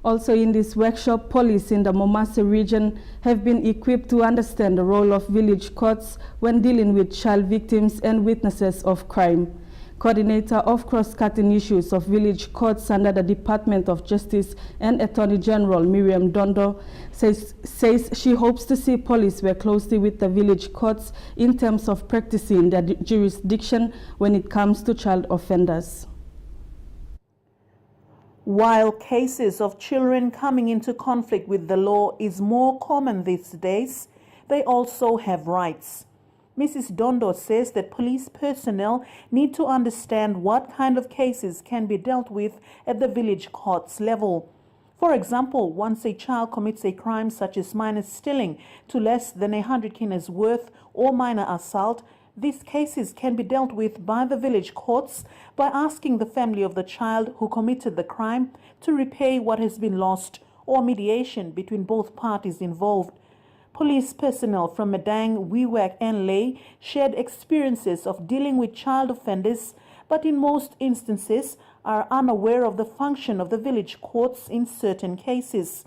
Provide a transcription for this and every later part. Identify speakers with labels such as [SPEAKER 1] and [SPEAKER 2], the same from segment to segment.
[SPEAKER 1] Also in this workshop, police in the Momase region have been equipped to understand the role of village courts when dealing with child victims and witnesses of crime. Coordinator of cross-cutting issues of village courts under the Department of Justice and Attorney General Miriam Dondo says she hopes to see police work closely with the village courts in terms of practicing their jurisdiction when it comes to child offenders.
[SPEAKER 2] While cases of children coming into conflict with the law is more common these days, they also have rights. Mrs. Dondo says that police personnel need to understand what kind of cases can be dealt with at the village courts level. For example, once a child commits a crime such as minor stealing to less than 100 kina's worth or minor assault, these cases can be dealt with by the village courts by asking the family of the child who committed the crime to repay what has been lost or mediation between both parties involved. Police personnel from Madang, Wewak and Ley shared experiences of dealing with child offenders, but in most instances are unaware of the function of the village courts in certain cases.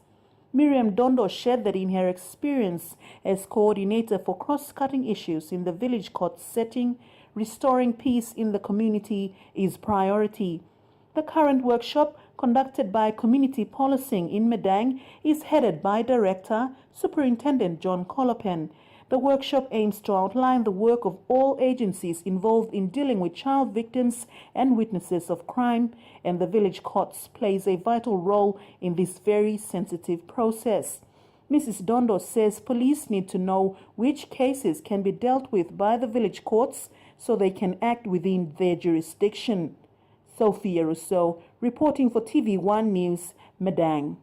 [SPEAKER 2] Miriam Dondo shared that in her experience as coordinator for cross-cutting issues in the village court setting, restoring peace in the community is priority. The current workshop, conducted by Community Policing in Madang, is headed by Director Superintendent John Colopen. The workshop aims to outline the work of all agencies involved in dealing with child victims and witnesses of crime, and the village courts plays a vital role in this very sensitive process. Mrs. Dondo says police need to know which cases can be dealt with by the village courts so they can act within their jurisdiction. Sophia Rousseau, reporting for TV1 News, Madang.